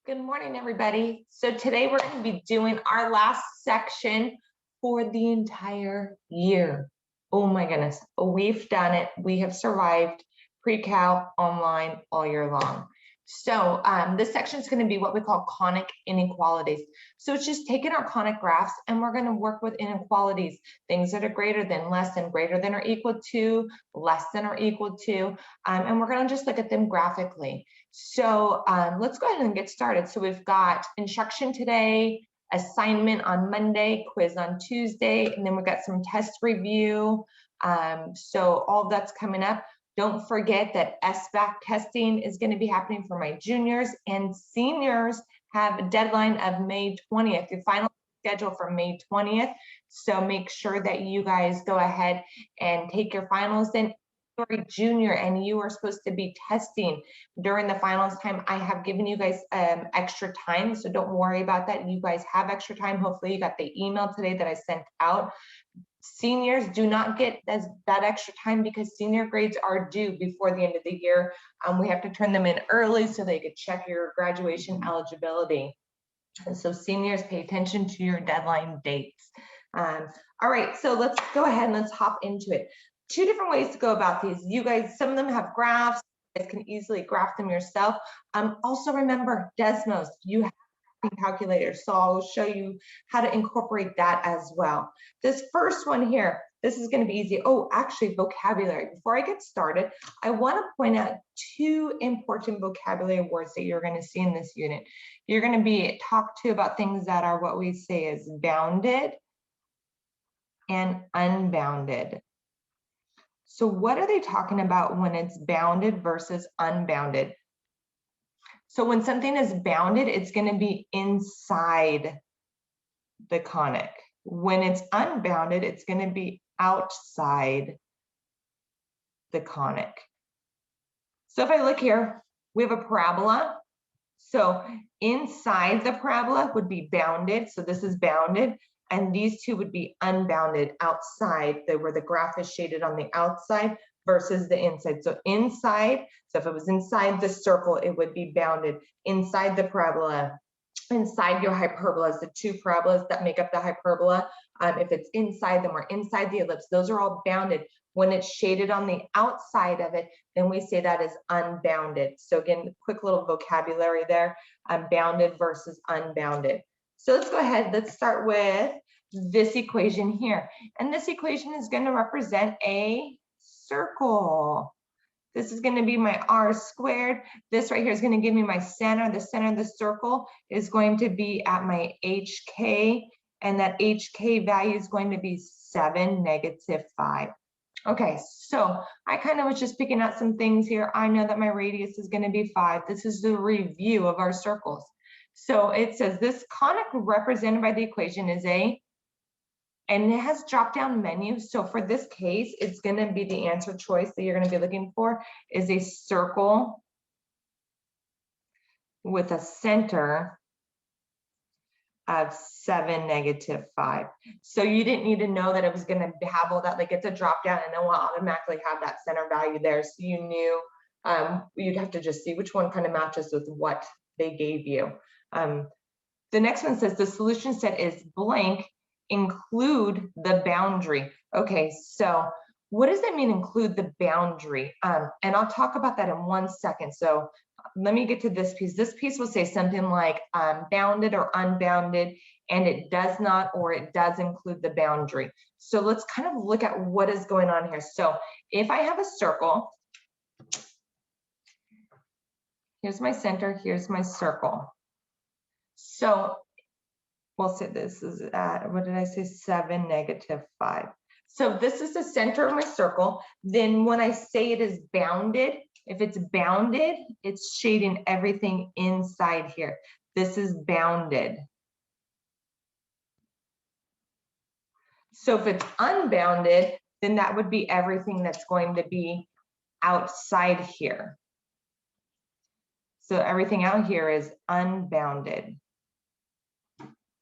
Good morning, everybody. So today we're going to be doing our last section for the entire year. Oh my goodness, we've done it. We have survived pre-cal online all year long. So this section is going to be what we call conic inequalities. So it's just taking our conic graphs and we're going to work with inequalities, things that are greater than, less than, greater than or equal to, less than or equal to, and we're going to just look at them graphically. So let's go ahead and get started. So we've got instruction today, assignment on Monday, quiz on Tuesday, and then we've got some test review. So all that's coming up. Don't forget that SBAC testing is going to be happening for my juniors, and seniors have a deadline of May 20th. Your final schedule for May 20th. So make sure that you guys go ahead and take your finals. Then you're a junior and you are supposed to be testing during the finals time. I have given you guys extra time, so don't worry about that. You guys have extra time. Hopefully you got the email today that I sent out. Seniors do not get that extra time because senior grades are due before the end of the year. We have to turn them in early so they could check your graduation eligibility. And so seniors, pay attention to your deadline dates. All right, so let's go ahead and let's hop into it. Two different ways to go about these. You guys, some of them have graphs. You guys can easily graph them yourself. Also remember Desmos, you have calculator, so I'll show you how to incorporate that as well. This first one here, this is going to be easy. Oh, actually vocabulary. Before I get started, I want to point out two important vocabulary words that you're going to see in this unit. You're going to be talked to about things that are what we say is bounded and unbounded. So what are they talking about when it's bounded versus unbounded? So when something is bounded, it's going to be inside the conic. When it's unbounded, it's going to be outside the conic. So if I look here, we have a parabola. So inside the parabola would be bounded. So this is bounded. And these two would be unbounded outside, where the graph is shaded on the outside versus the inside. So inside, so if it was inside the circle, it would be bounded. Inside the parabola, inside your hyperbolas, the two parabolas that make up the hyperbola, if it's inside them or inside the ellipse, those are all bounded. When it's shaded on the outside of it, then we say that is unbounded. So again, quick little vocabulary there, bounded versus unbounded. So let's go ahead, let's start with this equation here. And this equation is going to represent a circle. This is going to be my r squared. This right here is going to give me my center. The center of the circle is going to be at my HK, and that HK value is going to be 7, -5. Okay, so I kind of was just picking out some things here. I know that my radius is going to be 5. This is the review of our circles. So it says this conic represented by the equation is a, and it has drop-down menu. So for this case, it's going to be the answer choice that you're going to be looking for is a circle with a center of 7, -5. So you didn't need to know that it was going to have all that, like it's a drop-down and it will automatically have that center value there. So you knew you'd have to just see which one kind of matches with what they gave you. The next one says the solution set is blank, include the boundary. Okay, so what does that mean, include the boundary? And I'll talk about that in 1 second. So let me get to this piece. This piece will say something like bounded or unbounded, and it does not or it does include the boundary. So let's kind of look at what is going on here. So if I have a circle, here's my center, here's my circle. So we'll say this is at, what did I say, 7, -5. So this is the center of my circle. Then when I say it is bounded, if it's bounded, it's shading everything inside here. This is bounded. So if it's unbounded, then that would be everything that's going to be outside here. So everything out here is unbounded.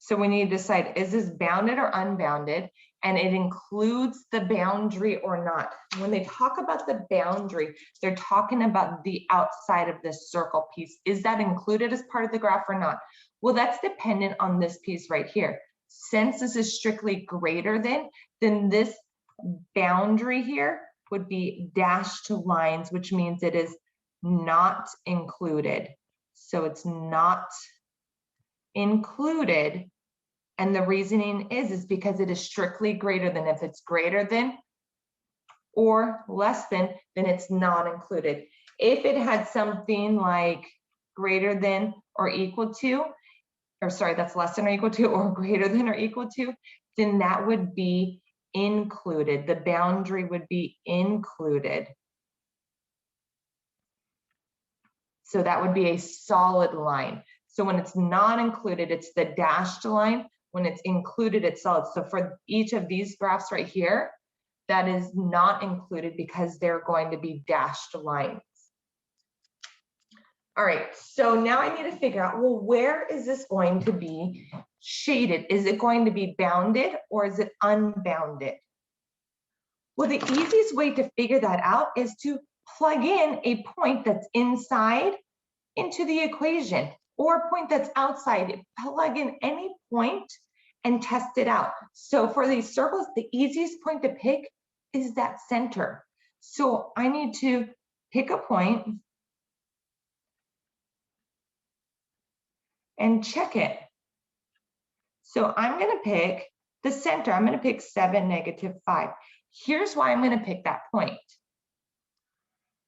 So we need to decide, is this bounded or unbounded? And it includes the boundary or not. When they talk about the boundary, they're talking about the outside of this circle piece. Is that included as part of the graph or not? Well, that's dependent on this piece right here. Since this is strictly greater than, then this boundary here would be dashed lines, which means it is not included. So it's not included. And the reasoning is because it is strictly greater than. If it's greater than or less than, then it's not included. If it had something like greater than or equal to, or sorry, that's less than or equal to, or greater than or equal to, then that would be included. The boundary would be included. So that would be a solid line. So when it's not included, it's the dashed line. When it's included, it's solid. So for each of these graphs right here, that is not included because they're going to be dashed lines. All right, so now I need to figure out, well, where is this going to be shaded? Is it going to be bounded or is it unbounded? Well, the easiest way to figure that out is to plug in a point that's inside into the equation, or a point that's outside. Plug in any point and test it out. So for these circles, the easiest point to pick is that center. So I need to pick a point and check it. So I'm going to pick the center. I'm going to pick 7, -5. Here's why I'm going to pick that point.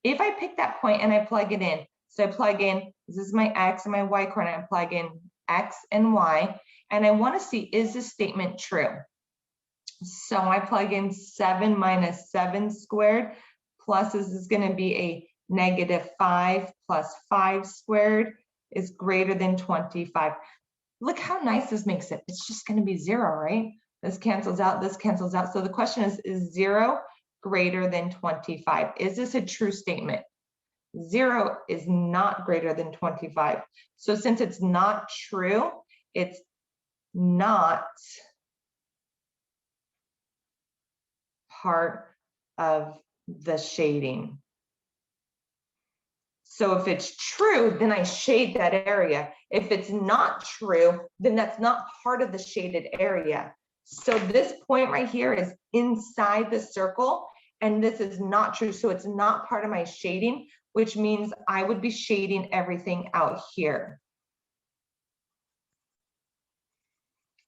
If I pick that point and I plug it in, so I plug in, this is my X and my Y coordinate, I plug in X and Y, and I want to see, is this statement true? So I plug in 7 minus 7 squared, plus this is going to be a -5 plus 5 squared is greater than 25. Look how nice this makes it. It's just going to be 0, right? This cancels out, this cancels out. So the question is 0 greater than 25? Is this a true statement? 0 is not greater than 25. So since it's not true, it's not part of the shading. So if it's true, then I shade that area. If it's not true, then that's not part of the shaded area. So this point right here is inside the circle, and this is not true. So it's not part of my shading, which means I would be shading everything out here.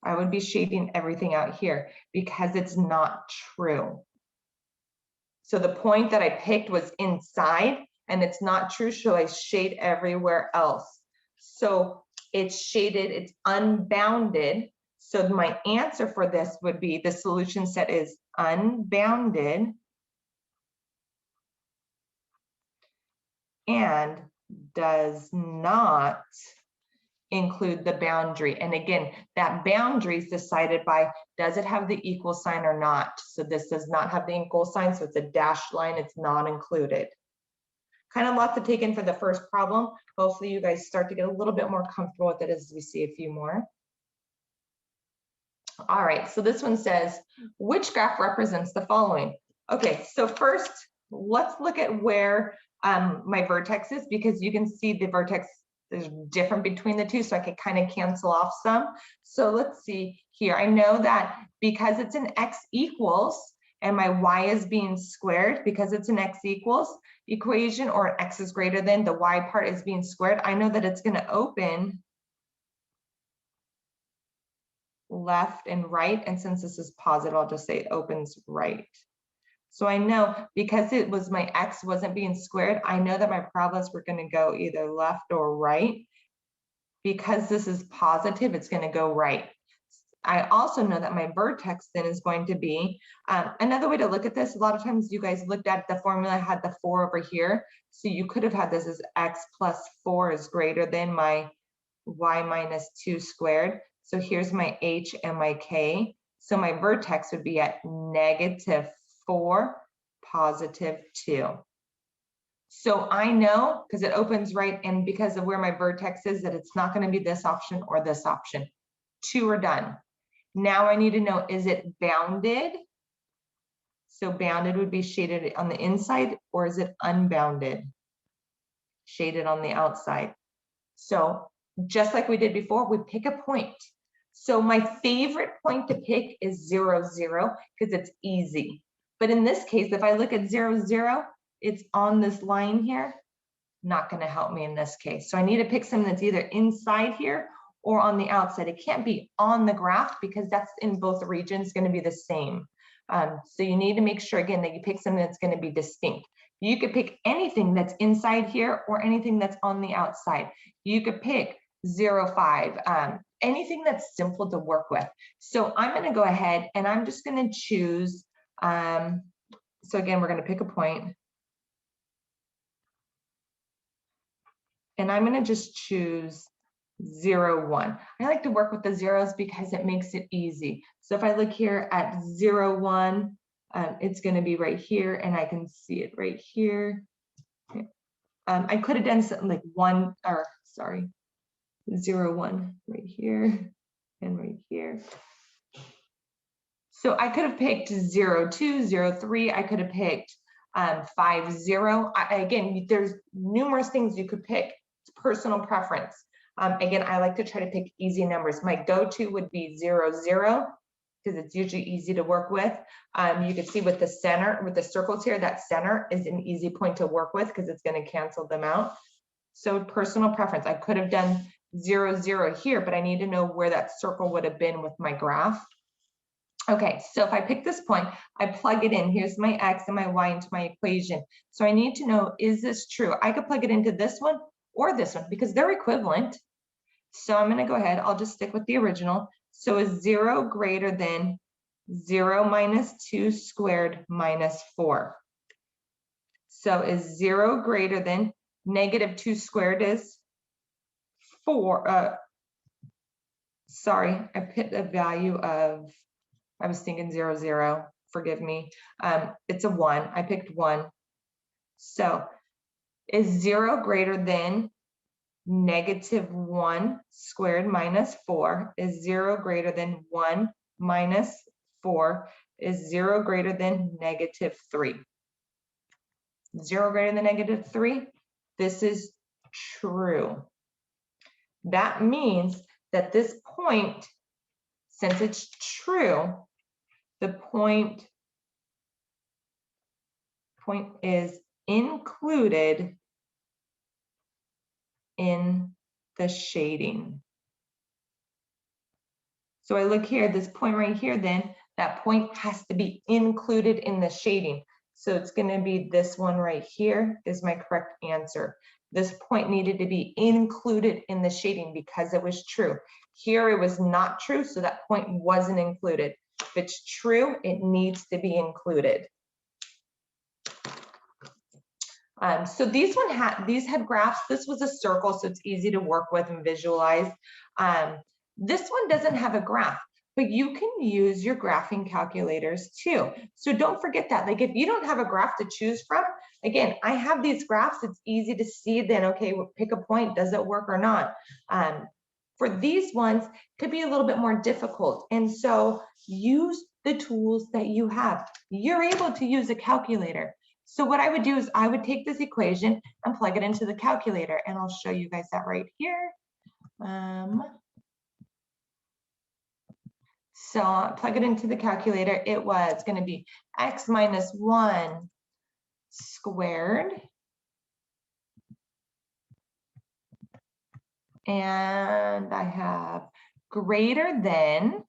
I would be shading everything out here because it's not true. So the point that I picked was inside, and it's not true, so I shade everywhere else. So it's shaded, it's unbounded. So my answer for this would be, the solution set is unbounded and does not include the boundary. And again, that boundary is decided by, does it have the equal sign or not? So this does not have the equal sign, so it's a dashed line, it's not included. Kind of lots to take in for the first problem. Hopefully you guys start to get a little bit more comfortable with it as we see a few more. All right, so this one says, which graph represents the following? Okay, so first, let's look at where my vertex is, because you can see the vertex is different between the two, so I could kind of cancel off some. So let's see here. I know that because it's an x equals, and my y is being squared, because it's an x equals equation, or x is greater than, the y part is being squared, I know that it's going to open left and right, and since this is positive, I'll just say it opens right. So I know because it was my x wasn't being squared, I know that my parabolas were going to go either left or right. Because this is positive, it's going to go right. I also know that my vertex then is going to be, another way to look at this, a lot of times you guys looked at the formula, had the 4 over here. So you could have had this as x plus 4 is greater than my y minus 2 squared. So here's my h and my k. So my vertex would be at -4, +2. So I know, because it opens right, and because of where my vertex is, that it's not going to be this option or this option. 2 are done. Now I need to know, is it bounded? So bounded would be shaded on the inside, or is it unbounded? Shaded on the outside. So just like we did before, we pick a point. So my favorite point to pick is 0, 0, because it's easy. But in this case, if I look at 0, 0, it's on this line here. Not going to help me in this case. So I need to pick something that's either inside here or on the outside. It can't be on the graph because that's in both regions going to be the same. So you need to make sure, again, that you pick something that's going to be distinct. You could pick anything that's inside here or anything that's on the outside. You could pick 0, 5, anything that's simple to work with. So I'm going to go ahead and I'm just going to choose. So again, we're going to pick a point. And I'm going to just choose 0, 1. I like to work with the zeros because it makes it easy. So if I look here at 0, 1, it's going to be right here, and I can see it right here. I could have done something like 0, 1 right here and right here. So I could have picked 0, 2, 0, 3. I could have picked 5, 0. Again, there's numerous things you could pick. It's personal preference. Again, I like to try to pick easy numbers. My go-to would be 0, 0, because it's usually easy to work with. You can see with the center, with the circles here, that center is an easy point to work with because it's going to cancel them out. So personal preference. I could have done 0, 0 here, but I need to know where that circle would have been with my graph. Okay, so if I pick this point, I plug it in. Here's my x and my y into my equation. So I need to know, is this true? I could plug it into this one or this one because they're equivalent. So I'm going to go ahead. I'll just stick with the original. So is 0 greater than 0 minus 2 squared minus 4? So is 0 greater than negative 2 squared is 4? Sorry, I put a value of, I was thinking 0, 0. Forgive me. It's a 1. I picked 1. So is 0 greater than negative 1 squared minus 4? Is 0 greater than 1 minus 4? Is 0 greater than negative 3? 0 greater than negative 3? This is true. That means that this point, since it's true, the point is included in the shading. So I look here, this point right here, then that point has to be included in the shading. So it's going to be this one right here is my correct answer. This point needed to be included in the shading because it was true. Here it was not true, so that point wasn't included. If it's true, it needs to be included. So these had graphs. This was a circle, so it's easy to work with and visualize. This one doesn't have a graph, but you can use your graphing calculators too. So don't forget that. Like if you don't have a graph to choose from, again, I have these graphs. It's easy to see then, okay, we'll pick a point. Does it work or not? For these ones, it could be a little bit more difficult. And so use the tools that you have. You're able to use a calculator. So what I would do is I would take this equation and plug it into the calculator, and I'll show you guys that right here. So I'll plug it into the calculator. It was going to be x minus 1 squared. And I have greater than,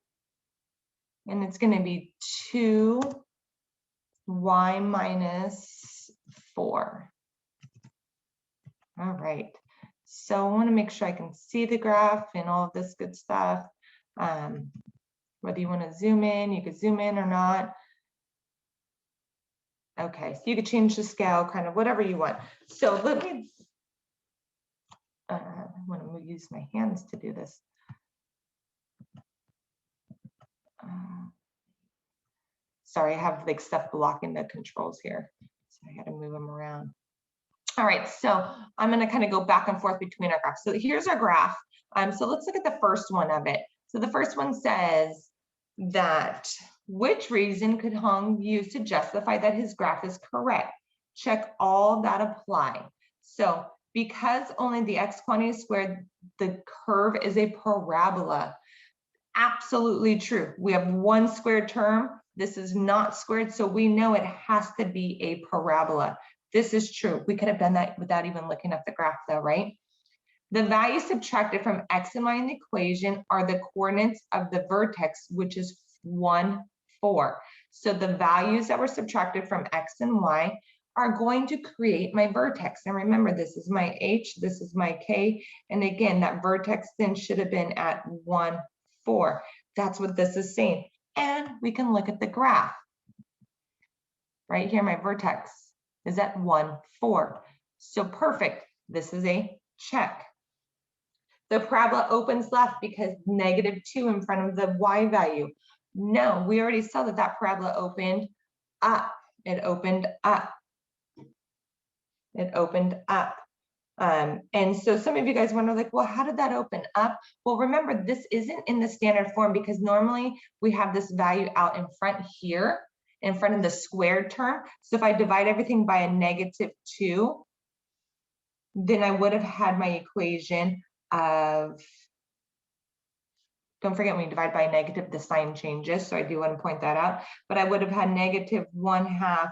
and it's going to be 2y minus 4. All right. So I want to make sure I can see the graph and all of this good stuff. Whether you want to zoom in, you could zoom in or not. Okay, so you could change the scale, kind of whatever you want. So let me, I want to use my hands to do this. Sorry, I have like stuff blocking the controls here. So I got to move them around. All right, so I'm going to kind of go back and forth between our graphs. So here's our graph. So let's look at the first one of it. So the first one says that which reason could Hong use to justify that his graph is correct? Check all that apply. So because only the x quantity is squared, the curve is a parabola. Absolutely true. We have one squared term. This is not squared, so we know it has to be a parabola. This is true. We could have done that without even looking at the graph though, right? The values subtracted from x and y in the equation are the coordinates of the vertex, which is 1, 4. So the values that were subtracted from x and y are going to create my vertex. And remember, this is my h, this is my k. And again, that vertex then should have been at 1, 4. That's what this is saying. And we can look at the graph. Right here, my vertex is at 1, 4. So perfect. This is a check. The parabola opens left because -2 in front of the y value. No, we already saw that that parabola opened up. It opened up. It opened up. And so some of you guys wonder, like, well, how did that open up? Well, remember, this isn't in the standard form because normally we have this value out in front here, in front of the squared term. So if I divide everything by a -2, then I would have had my equation of, don't forget when you divide by a negative, the sign changes. So I do want to point that out, but I would have had -1/2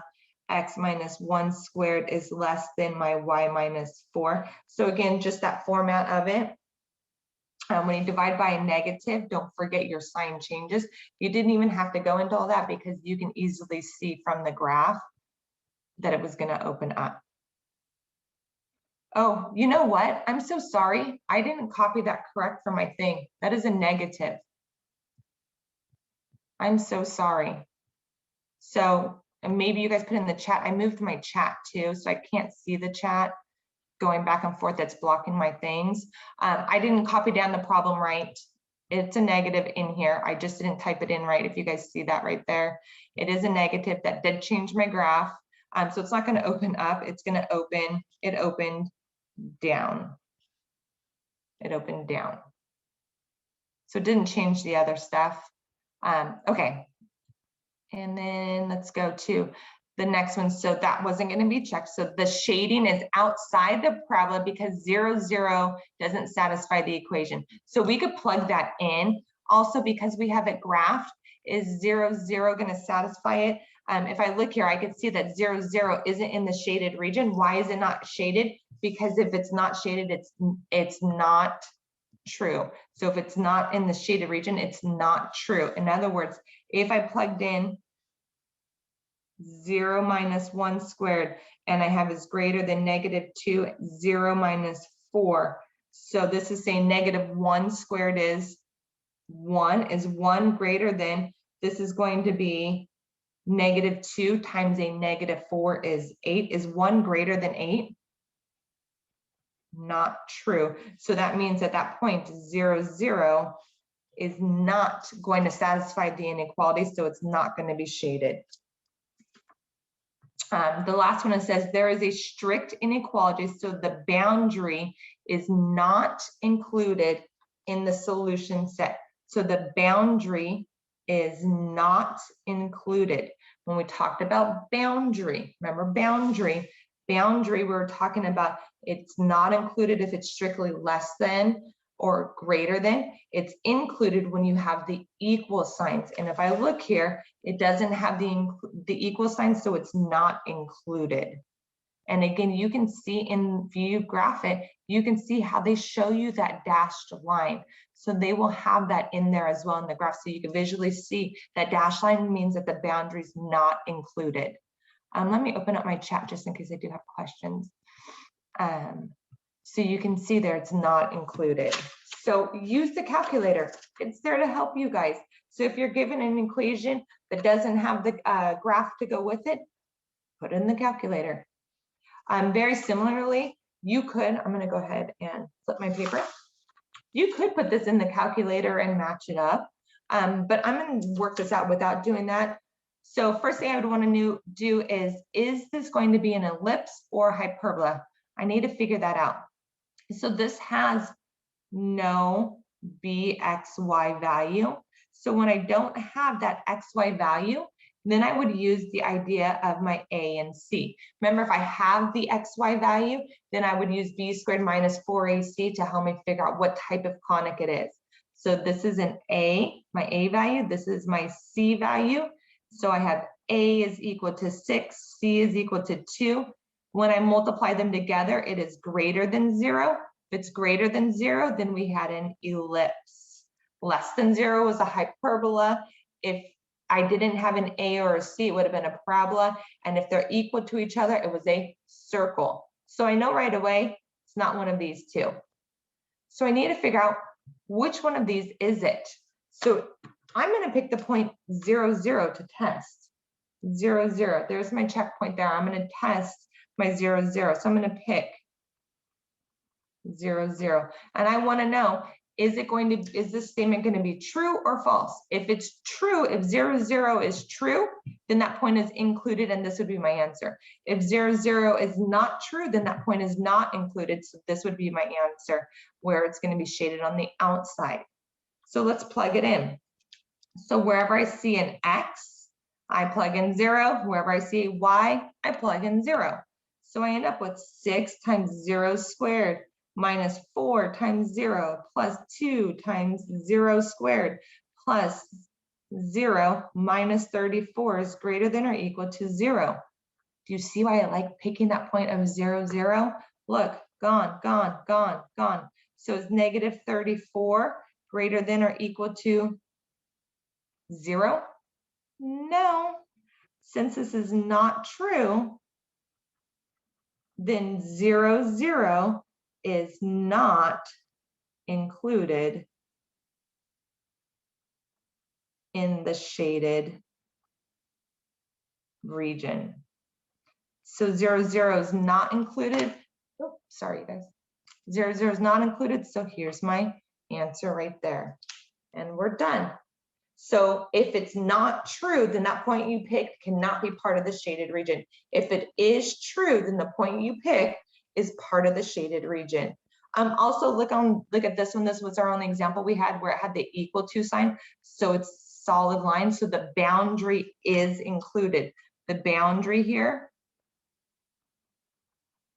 x minus 1 squared is less than my y minus 4. So again, just that format of it. When you divide by a negative, don't forget your sign changes. You didn't even have to go into all that because you can easily see from the graph that it was going to open up. Oh, you know what? I'm so sorry. I didn't copy that correct for my thing. That is a negative. I'm so sorry. So, and maybe you guys put in the chat. I moved my chat too, so I can't see the chat going back and forth. That's blocking my things. I didn't copy down the problem right. It's a negative in here. I just didn't type it in right. If you guys see that right there, it is a negative. That did change my graph. So it's not going to open up. It's going to open. It opened down. It opened down. So it didn't change the other stuff. Okay. And then let's go to the next one. So that wasn't going to be checked. So the shading is outside the parabola because 0, 0 doesn't satisfy the equation. So we could plug that in. Also, because we have it graphed, is 0, 0 going to satisfy it? If I look here, I can see that 0, 0 isn't in the shaded region. Why is it not shaded? Because if it's not shaded, it's not true. So if it's not in the shaded region, it's not true. In other words, if I plugged in 0 minus 1 squared and I have is greater than -2, 0 minus 4. So this is saying -1 squared is 1. Is 1 greater than, this is going to be -2 times a -4 is 8. Is 1 greater than 8? Not true. So that means at that point, 0, 0 is not going to satisfy the inequality, so it's not going to be shaded. The last one, it says there is a strict inequality, so the boundary is not included in the solution set. So the boundary is not included. When we talked about boundary, remember boundary, we were talking about it's not included if it's strictly less than or greater than. It's included when you have the equal signs. And if I look here, it doesn't have the equal signs, so it's not included. And again, you can see in view graph it, you can see how they show you that dashed line. So they will have that in there as well in the graph. So you can visually see that dashed line means that the boundary is not included. Let me open up my chat just in case I do have questions. So you can see there it's not included. So use the calculator. It's there to help you guys. So if you're given an equation that doesn't have the graph to go with it, put it in the calculator. Very similarly, you could, I'm going to go ahead and flip my paper. You could put this in the calculator and match it up, but I'm going to work this out without doing that. So first thing I would want to do is this going to be an ellipse or hyperbola? I need to figure that out. So this has no bxy value. So when I don't have that xy value, then I would use the idea of my a and c. Remember, if I have the xy value, then I would use b squared minus 4ac to help me figure out what type of conic it is. So this is an a, my a value. This is my c value. So I have a is equal to 6, c is equal to 2. When I multiply them together, it is greater than 0. If it's greater than 0, then we had an ellipse. Less than 0 was a hyperbola. If I didn't have an A or a C, it would have been a parabola. And if they're equal to each other, it was a circle. So I know right away, it's not one of these two. So I need to figure out which one of these is it. So I'm going to pick the point 0, 0 to test. 0, 0. There's my checkpoint there. I'm going to test my 0, 0. So I'm going to pick 0, 0. And I want to know, is this statement going to be true or false? If it's true, if 0, 0 is true, then that point is included and this would be my answer. If 0, 0 is not true, then that point is not included. So this would be my answer, where it's going to be shaded on the outside. So let's plug it in. So wherever I see an X, I plug in 0. Wherever I see a Y, I plug in 0. So I end up with 6 times 0 squared minus 4 times 0 plus 2 times 0 squared plus 0 minus 34 is greater than or equal to 0. Do you see why I like picking that point of 0, 0? Look, gone, gone, gone, gone. So it's negative 34 greater than or equal to 0? No. Since this is not true, then 0, 0 is not included in the shaded region. So 0, 0 is not included. Oh, sorry, guys. 0, 0 is not included. So here's my answer right there. And we're done. So if it's not true, then that point you picked cannot be part of the shaded region. If it is true, then the point you pick is part of the shaded region. Also look at this one. This was our only example we had where it had the equal to sign. So it's solid line. So the boundary is included. The boundary here,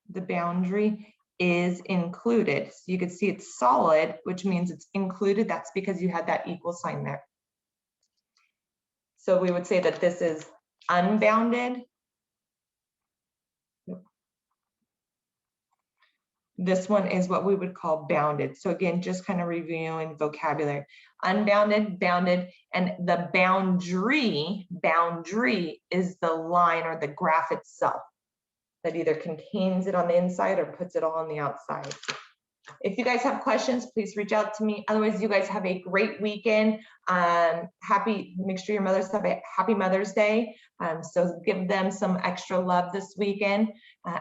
the boundary is included. So you can see it's solid, which means it's included. That's because you had that equal sign there. So we would say that this is unbounded. This one is what we would call bounded. So again, just kind of reviewing vocabulary. Unbounded, bounded, and the boundary is the line or the graph itself that either contains it on the inside or puts it all on the outside. If you guys have questions, please reach out to me. Otherwise, you guys have a great weekend. Make sure your mothers have a happy Mother's Day. So give them some extra love this weekend.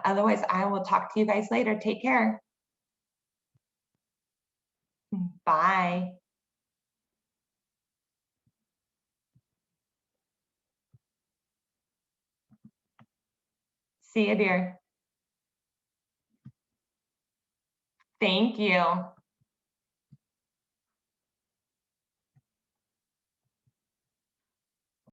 Otherwise, I will talk to you guys later. Take care. Bye. See you, dear. Thank you.